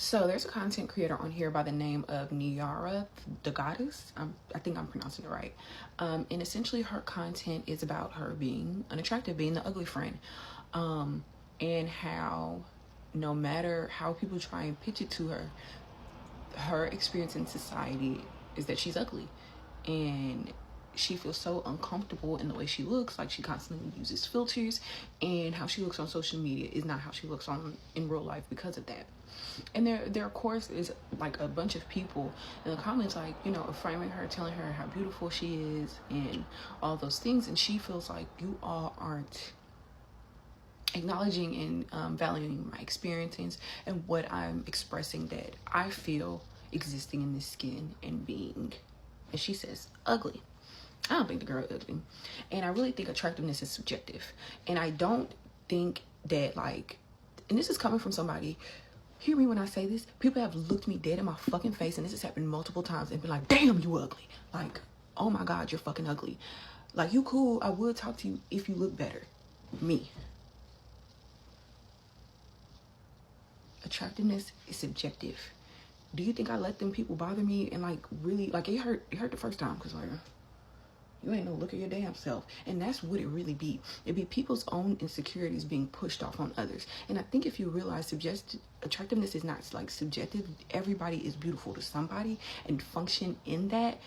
So there's a content creator on here by the name of Niara the Goddess. I think I'm pronouncing it right. And essentially her content is about her being unattractive, being the ugly friend. And how no matter how people try and pitch it to her, her experience in society is that she's ugly. And she feels so uncomfortable in the way she looks, like she constantly uses filters, and how she looks on social media is not how she looks in real life because of that. And there of course is like a bunch of people in the comments, like, you know, affirming her, telling her how beautiful she is and all those things, and she feels like you all aren't acknowledging and valuing my experiences and what I'm expressing that I feel existing in this skin and being, as she says, ugly. I don't think the girl ugly. And I really think attractiveness is subjective. And I don't think that, like, and this is coming from somebody, hear me when I say this, people have looked me dead in my fucking face, and this has happened multiple times, and been like, damn, you ugly. Like, oh my God, you're fucking ugly. Like, you cool, I would talk to you if you look better. Me. Attractiveness is subjective. Do you think I let them people bother me and, like, really, like, it hurt the first time, because, like, you ain't no look at your damn self. And that's what it really be. It be people's own insecurities being pushed off on others. And I think if you realize attractiveness is not, like, subjective, everybody is beautiful to somebody, and function in that,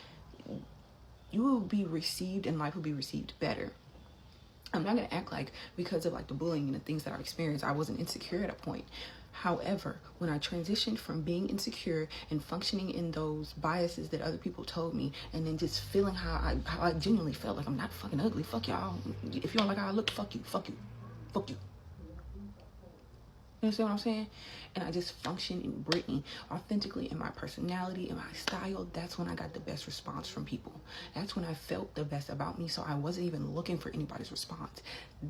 you will be received, and life will be received better. I'm not going to act like because of, like, the bullying and the things that I've experienced, I wasn't insecure at a point. However, when I transitioned from being insecure and functioning in those biases that other people told me, and then just feeling how I genuinely felt like I'm not fucking ugly. Fuck y'all. If you don't like how I look, fuck you. Fuck you. Fuck you. You understand what I'm saying? And I just function in Britney authentically in my personality and my style. That's when I got the best response from people. That's when I felt the best about me. So I wasn't even looking for anybody's response.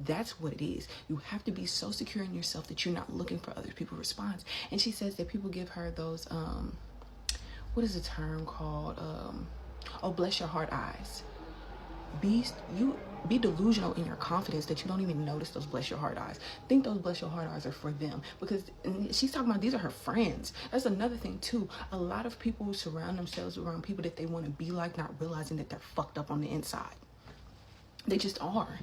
That's what it is. You have to be so secure in yourself that you're not looking for other people's response. And she says that people give her those, what is the term called? Oh, bless your heart eyes. Be delusional in your confidence that you don't even notice those bless your heart eyes. Think those bless your heart eyes are for them, because she's talking about these are her friends. That's another thing too. A lot of people surround themselves around people that they want to be like, not realizing that they're fucked up on the inside. They just are.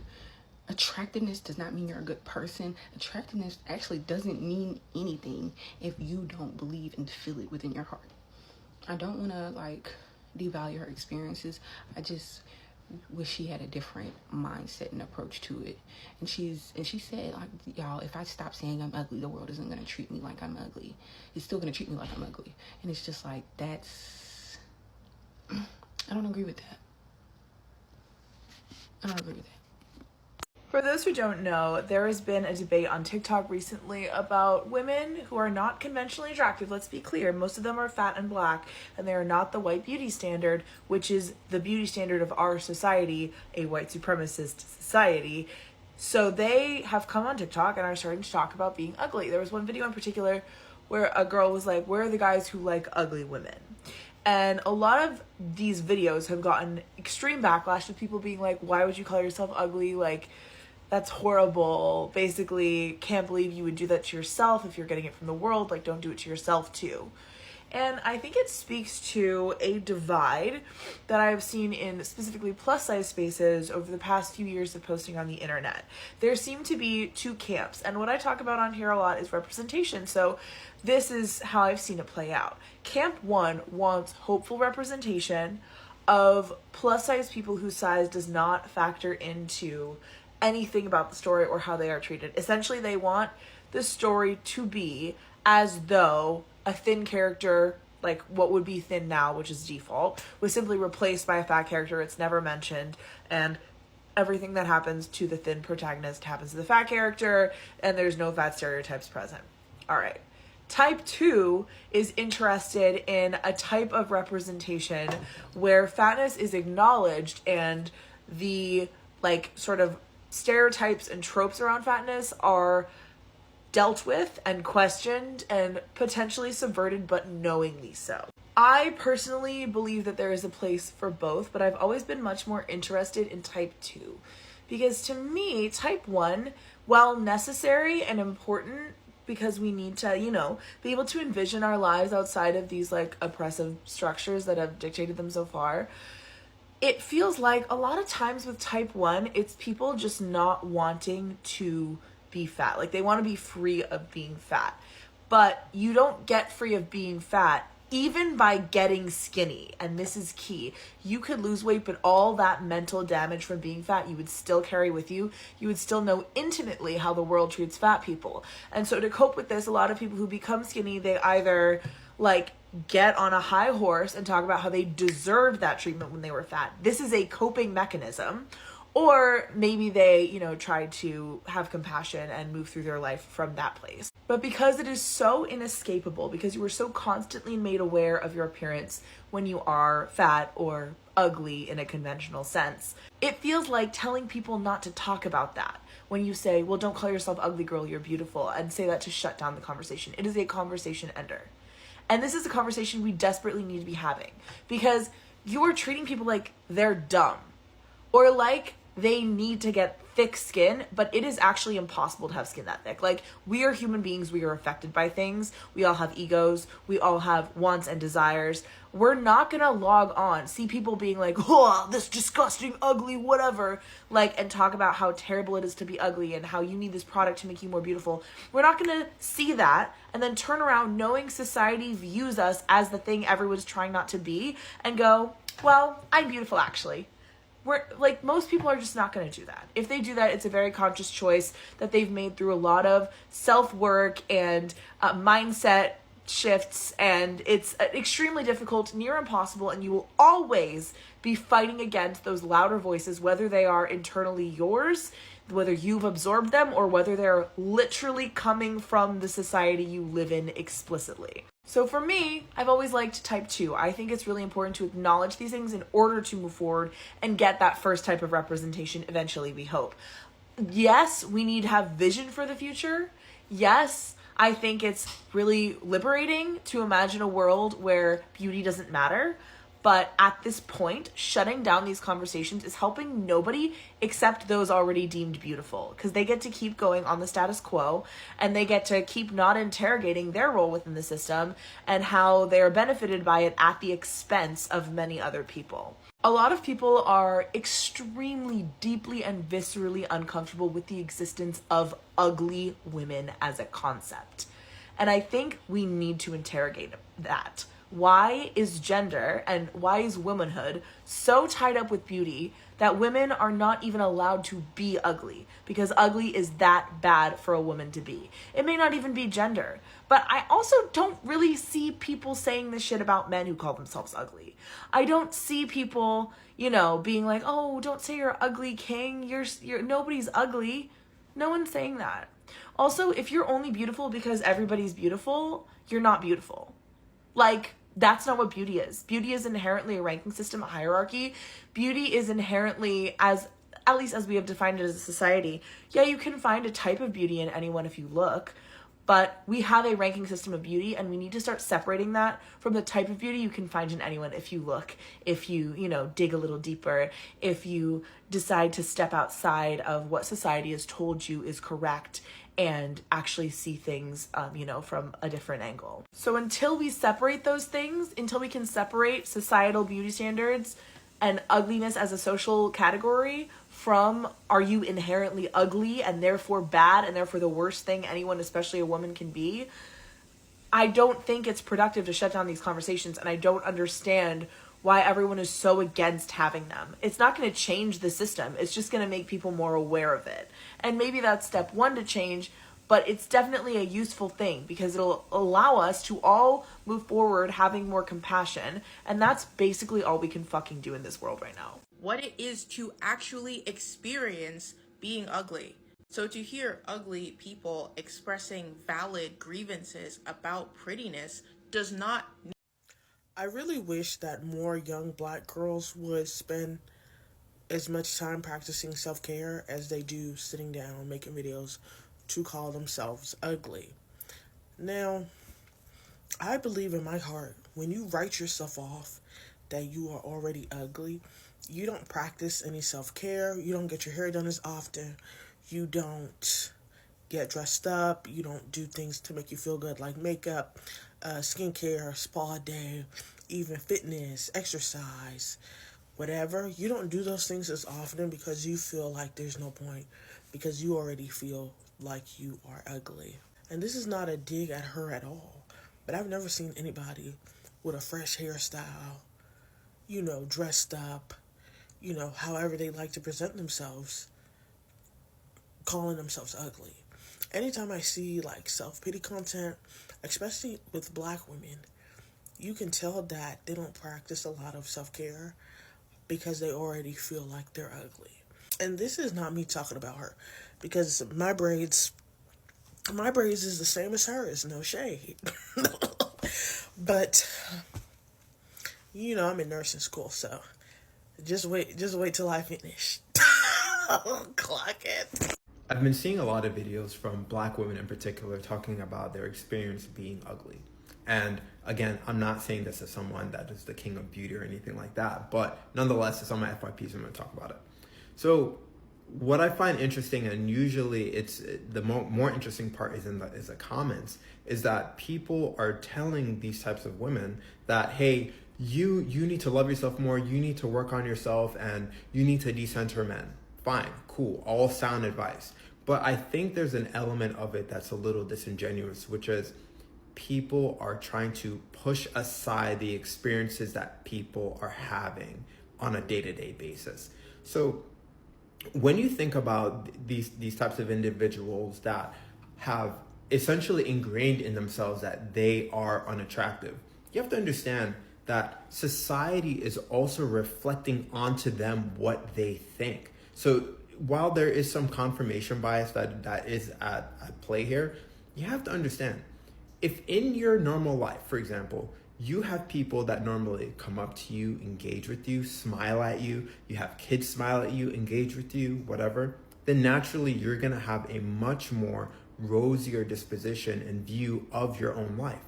Attractiveness does not mean you're a good person. Attractiveness actually doesn't mean anything if you don't believe and feel it within your heart. I don't want to, like, devalue her experiences. I just wish she had a different mindset and approach to it. And she said, like, y'all, if I stop saying I'm ugly, the world isn't going to treat me like I'm ugly. It's still going to treat me like I'm ugly. And it's just like, that's, I don't agree with that. I don't agree with that. For those who don't know, there has been a debate on TikTok recently about women who are not conventionally attractive. Let's be clear, most of them are fat and black, and they are not the white beauty standard, which is the beauty standard of our society, a white supremacist society. So they have come on TikTok and are starting to talk about being ugly. There was one video in particular where a girl was like, where are the guys who like ugly women? And a lot of these videos have gotten extreme backlash with people being like, why would you call yourself ugly? Like, that's horrible. Basically, can't believe you would do that to yourself if you're getting it from the world. Like, don't do it to yourself too. And I think it speaks to a divide that I've seen in specifically plus size spaces over the past few years of posting on the internet. There seem to be two camps, and what I talk about on here a lot is representation. So this is how I've seen it play out. Camp 1 wants hopeful representation of plus size people whose size does not factor into anything about the story or how they are treated. Essentially, they want the story to be as though a thin character, like what would be thin now, which is default, was simply replaced by a fat character. It's never mentioned, and everything that happens to the thin protagonist happens to the fat character, and there's no fat stereotypes present. All right. Type 2 is interested in a type of representation where fatness is acknowledged and the, like, sort of stereotypes and tropes around fatness are dealt with and questioned and potentially subverted, but knowingly so. I personally believe that there is a place for both, but I've always been much more interested in type 2 because to me, type 1, while necessary and important, because we need to, you know, be able to envision our lives outside of these like oppressive structures that have dictated them so far. It feels like a lot of times with type 1, it's people just not wanting to be fat. Like they want to be free of being fat. But you don't get free of being fat even by getting skinny. And this is key. You could lose weight, but all that mental damage from being fat, you would still carry with you. You would still know intimately how the world treats fat people. And so to cope with this, a lot of people who become skinny, they either like get on a high horse and talk about how they deserved that treatment when they were fat. This is a coping mechanism. Or maybe they, you know, try to have compassion and move through their life from that place. But because it is so inescapable, because you are so constantly made aware of your appearance when you are fat or ugly in a conventional sense, it feels like telling people not to talk about that. When you say, well, don't call yourself ugly girl, you're beautiful, and say that to shut down the conversation. It is a conversation ender. And this is a conversation we desperately need to be having, because you are treating people like they're dumb or like they need to get thick skin, but it is actually impossible to have skin that thick. Like, we are human beings. We are affected by things. We all have egos. We all have wants and desires. We're not gonna log on, see people being like, oh, this disgusting, ugly, whatever, like, and talk about how terrible it is to be ugly and how you need this product to make you more beautiful. We're not gonna see that and then turn around knowing society views us as the thing everyone's trying not to be and go, well, I'm beautiful actually. We're like, most people are just not going to do that. If they do that, it's a very conscious choice that they've made through a lot of self-work and mindset shifts, and it's extremely difficult, near impossible, and you will always be fighting against those louder voices, whether they are internally yours, whether you've absorbed them, or whether they're literally coming from the society you live in explicitly. So for me, I've always liked type 2. I think it's really important to acknowledge these things in order to move forward and get that first type of representation eventually, we hope. Yes, we need to have vision for the future. Yes, I think it's really liberating to imagine a world where beauty doesn't matter. But at this point, shutting down these conversations is helping nobody except those already deemed beautiful, because they get to keep going on the status quo and they get to keep not interrogating their role within the system and how they are benefited by it at the expense of many other people. A lot of people are extremely deeply and viscerally uncomfortable with the existence of ugly women as a concept. And I think we need to interrogate that. Why is gender and why is womanhood so tied up with beauty that women are not even allowed to be ugly? Because ugly is that bad for a woman to be. It may not even be gender. But I also don't really see people saying this shit about men who call themselves ugly. I don't see people, you know, being like, oh, don't say you're ugly, king. You're nobody's ugly. No one's saying that. Also, if you're only beautiful because everybody's beautiful, you're not beautiful. Like, that's not what beauty is. Beauty is inherently a ranking system, a hierarchy. Beauty is inherently, at least as we have defined it as a society, yeah, you can find a type of beauty in anyone if you look, but we have a ranking system of beauty, and we need to start separating that from the type of beauty you can find in anyone if you look, if you, dig a little deeper, if you decide to step outside of what society has told you is correct and actually see things, from a different angle. So until we separate those things, until we can separate societal beauty standards and ugliness as a social category from, are you inherently ugly and therefore bad and therefore the worst thing anyone, especially a woman, can be, I don't think it's productive to shut down these conversations, and I don't understand why everyone is so against having them. It's not going to change the system. It's just going to make people more aware of it. And maybe that's step one to change, but it's definitely a useful thing because it'll allow us to all move forward having more compassion. And that's basically all we can fucking do in this world right now. What it is to actually experience being ugly. So to hear ugly people expressing valid grievances about prettiness does not. I really wish that more young black girls would spend as much time practicing self-care as they do sitting down making videos to call themselves ugly. Now, I believe in my heart, when you write yourself off that you are already ugly, you don't practice any self-care, you don't get your hair done as often, you don't get dressed up. You don't do things to make you feel good like makeup, skincare, spa day, even fitness, exercise, whatever. You don't do those things as often because you feel like there's no point, because you already feel like you are ugly. And this is not a dig at her at all, but I've never seen anybody with a fresh hairstyle, dressed up, however they like to present themselves, calling themselves ugly. Anytime I see like self-pity content, especially with Black women, you can tell that they don't practice a lot of self-care because they already feel like they're ugly. And this is not me talking about her, because my braids is the same as hers, no shade. But I'm in nursing school, so just wait till I finish. Clock it. I've been seeing a lot of videos from Black women in particular talking about their experience being ugly. And again, I'm not saying this as someone that is the king of beauty or anything like that, but nonetheless, it's on my FYP, so I'm going to talk about it. So what I find interesting, and usually it's the more interesting part is is the comments, is that people are telling these types of women that, hey, you need to love yourself more, you need to work on yourself, and you need to decenter men. Fine, cool, all sound advice. But I think there's an element of it that's a little disingenuous, which is people are trying to push aside the experiences that people are having on a day-to-day basis. So when you think about these types of individuals that have essentially ingrained in themselves that they are unattractive, you have to understand that society is also reflecting onto them what they think. So while there is some confirmation bias that is at play here, you have to understand, if in your normal life, for example, you have people that normally come up to you, engage with you, smile at you, you have kids smile at you, engage with you, whatever, then naturally you're going to have a much more rosier disposition and view of your own life.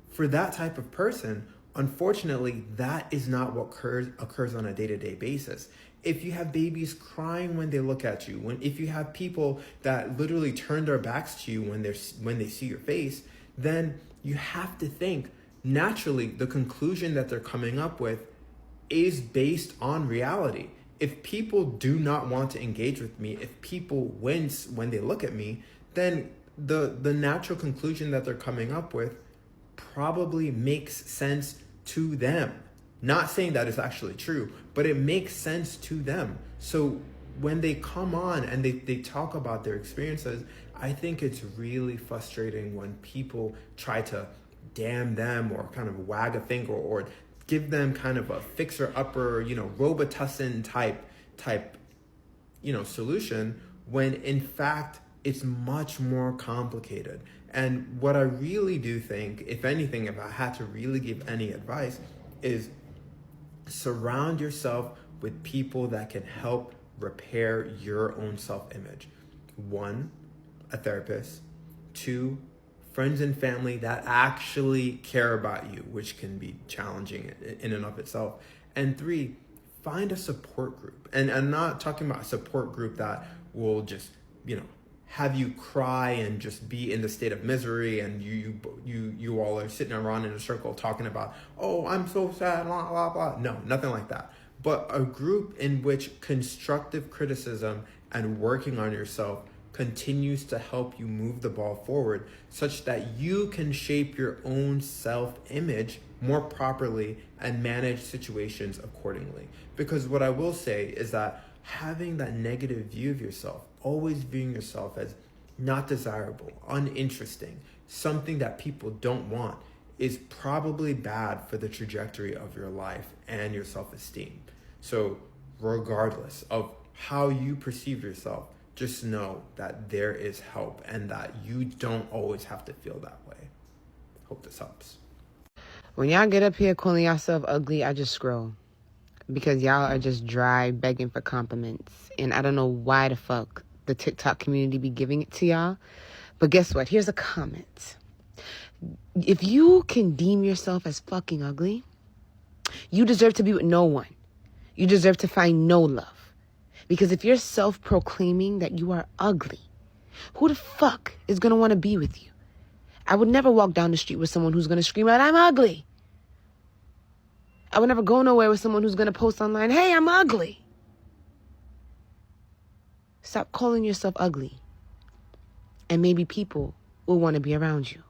For that type of person, unfortunately, that is not what occurs on a day-to-day basis. If you have babies crying when they look at you, if you have people that literally turn their backs to you when they see your face, then you have to think, naturally, the conclusion that they're coming up with is based on reality. If people do not want to engage with me, if people wince when they look at me, then the natural conclusion that they're coming up with probably makes sense to them. Not saying that it's actually true, but it makes sense to them. So when they come on and they talk about their experiences, I think it's really frustrating when people try to damn them or kind of wag a finger or give them kind of a fixer-upper, Robitussin type, solution, when in fact it's much more complicated. And what I really do think, if anything, if I had to really give any advice, is surround yourself with people that can help repair your own self-image. 1, a therapist. 2, friends and family that actually care about you, which can be challenging in and of itself. And 3, find a support group. And I'm not talking about a support group that will just, have you cry and just be in the state of misery, and you all are sitting around in a circle talking about, oh, I'm so sad, blah, blah, blah. No, nothing like that. But a group in which constructive criticism and working on yourself continues to help you move the ball forward, such that you can shape your own self-image more properly and manage situations accordingly. Because what I will say is that having that negative view of yourself, always viewing yourself as not desirable, uninteresting, something that people don't want, is probably bad for the trajectory of your life and your self-esteem. So regardless of how you perceive yourself, just know that there is help and that you don't always have to feel that way. Hope this helps. When y'all get up here calling yourself ugly, I just scroll. Because y'all are just dry begging for compliments. And I don't know why the fuck the TikTok community be giving it to y'all. But guess what? Here's a comment. If you can deem yourself as fucking ugly, you deserve to be with no one. You deserve to find no love. Because if you're self-proclaiming that you are ugly, Who the fuck is going to want to be with you? I would never walk down the street with someone who's going to scream out, I'm ugly. I would never go nowhere with someone who's going to post online, hey, I'm ugly. Stop calling yourself ugly. And maybe people will want to be around you.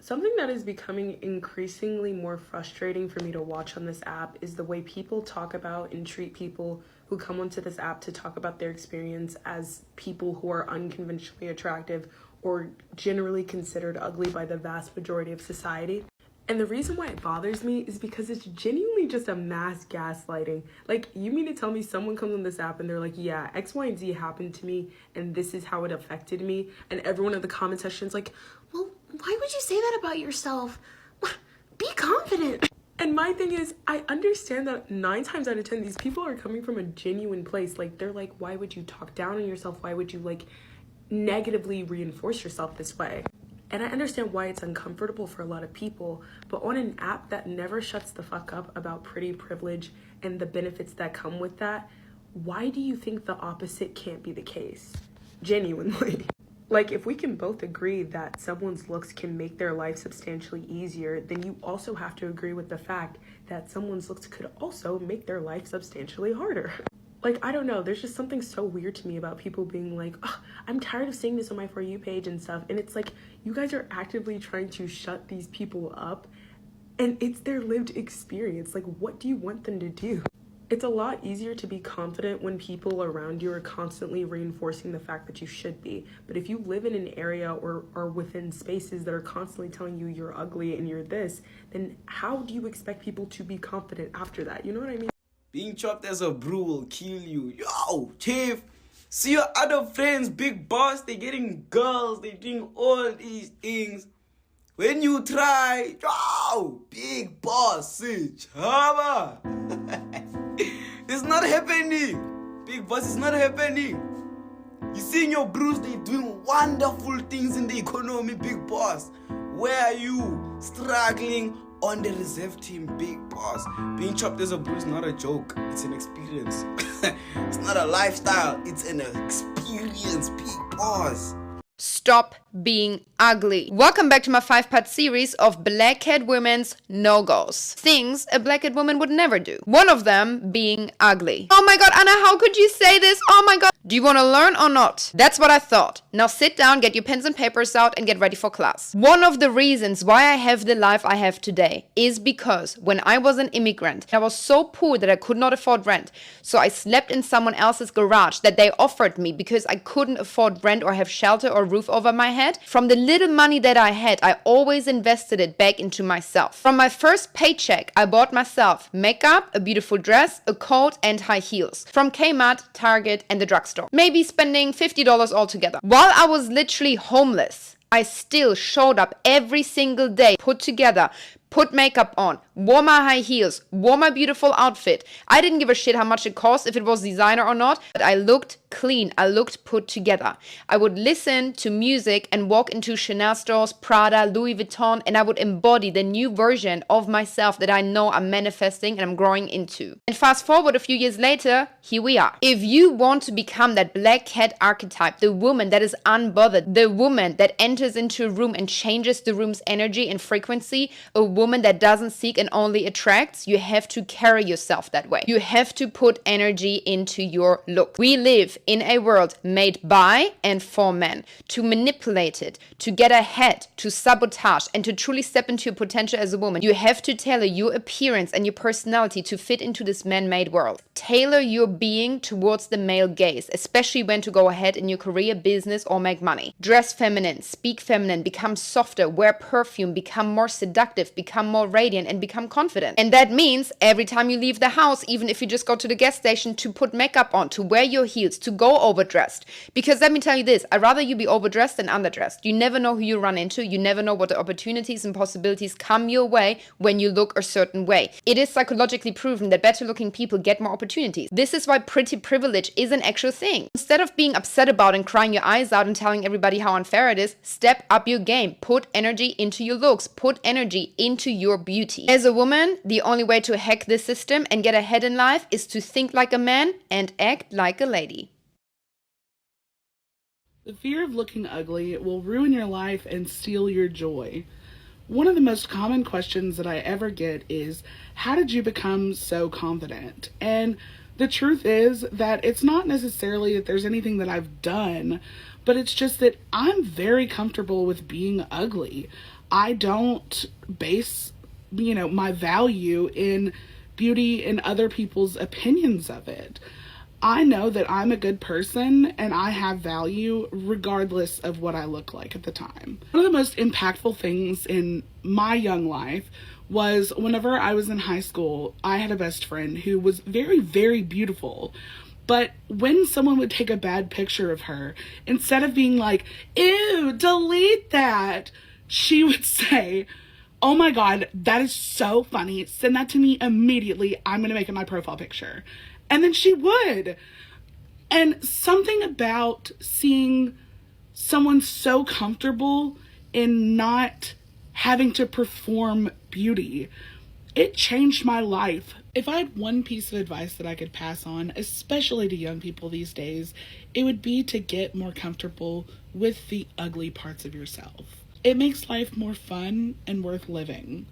Something that is becoming increasingly more frustrating for me to watch on this app is the way people talk about and treat people who come onto this app to talk about their experience as people who are unconventionally attractive or generally considered ugly by the vast majority of society. And the reason why it bothers me is because it's genuinely just a mass gaslighting. Like, you mean to tell me someone comes on this app and they're like, yeah, X, Y, and Z happened to me and this is how it affected me. And everyone in the comment section is like, well, why would you say that about yourself? Be confident. And my thing is, I understand that 9 times out of 10, these people are coming from a genuine place. Like, they're like, why would you talk down on yourself? Why would you, like, negatively reinforce yourself this way? And I understand why it's uncomfortable for a lot of people, but on an app that never shuts the fuck up about pretty privilege and the benefits that come with that, why do you think the opposite can't be the case? Genuinely. Like, if we can both agree that someone's looks can make their life substantially easier, then you also have to agree with the fact that someone's looks could also make their life substantially harder. Like, I don't know, there's just something so weird to me about people being like, oh, I'm tired of seeing this on my For You page and stuff. And it's like, you guys are actively trying to shut these people up, and it's their lived experience. Like, what do you want them to do? It's a lot easier to be confident when people around you are constantly reinforcing the fact that you should be. But if you live in an area or are within spaces that are constantly telling you you're ugly and you're this, then how do you expect people to be confident after that? You know what I mean? Being chopped as a brew will kill you. Yo, chief. See your other friends, big boss, they getting girls, they doing all these things. When you try, yo, big boss, see, chaba. It's not happening. Big boss, it's not happening. You seeing your brews, they doing wonderful things in the economy, big boss. Where are you struggling on the reserve team, big boss? Being chopped as a brew is not a joke. It's an experience. It's not a lifestyle. It's an experience, big boss. Stop being ugly. Welcome back to my 5-part series of black-haired women's no-goes. Things a black-haired woman would never do. One of them being ugly. Oh my god, Anna, how could you say this? Oh my god. Do you want to learn or not? That's what I thought. Now sit down, get your pens and papers out, and get ready for class. One of the reasons why I have the life I have today is because when I was an immigrant, I was so poor that I could not afford rent. So I slept in someone else's garage that they offered me because I couldn't afford rent or have shelter or roof over my head. From the little money that I had, I always invested it back into myself. From my first paycheck, I bought myself makeup, a beautiful dress, a coat, and high heels. From Kmart, Target, and the drugstore. Maybe spending $50 altogether. While I was literally homeless, I still showed up every single day, put together, put makeup on, wore my high heels, wore my beautiful outfit. I didn't give a shit how much it cost, if it was designer or not, but I looked clean, I looked put together. I would listen to music and walk into Chanel stores, Prada, Louis Vuitton, and I would embody the new version of myself that I know I'm manifesting and I'm growing into. And fast forward a few years later, here we are. If you want to become that black cat archetype, the woman that is unbothered, the woman that enters into a room and changes the room's energy and frequency, a woman that doesn't seek and only attracts, you have to carry yourself that way. You have to put energy into your look. We live in a world made by and for men. To manipulate it, to get ahead, to sabotage, and to truly step into your potential as a woman, you have to tailor your appearance and your personality to fit into this man-made world. Tailor your being towards the male gaze, especially when to go ahead in your career, business, or make money. Dress feminine, speak feminine, become softer, wear perfume, become more seductive, become more radiant, and become confident. And that means every time you leave the house, even if you just go to the gas station, to put makeup on, to wear your heels, to go overdressed. Because let me tell you this, I'd rather you be overdressed than underdressed. You never know who you run into. You never know what the opportunities and possibilities come your way when you look a certain way. It is psychologically proven that better looking people get more opportunities. This is why pretty privilege is an actual thing. Instead of being upset about and crying your eyes out and telling everybody how unfair it is, step up your game. Put energy into your looks. Put energy into your beauty. As a woman, the only way to hack this system and get ahead in life is to think like a man and act like a lady. The fear of looking ugly will ruin your life and steal your joy. One of the most common questions that I ever get is, how did you become so confident? And the truth is that it's not necessarily that there's anything that I've done, but it's just that I'm very comfortable with being ugly. I don't base, my value in beauty and other people's opinions of it. I know that I'm a good person and I have value regardless of what I look like at the time. One of the most impactful things in my young life was whenever I was in high school, I had a best friend who was very, very beautiful. But when someone would take a bad picture of her, instead of being like, ew, delete that, she would say, oh my God, that is so funny. Send that to me immediately. I'm going to make it my profile picture. And then she would. And something about seeing someone so comfortable in not having to perform beauty, it changed my life. If I had one piece of advice that I could pass on, especially to young people these days, it would be to get more comfortable with the ugly parts of yourself. It makes life more fun and worth living.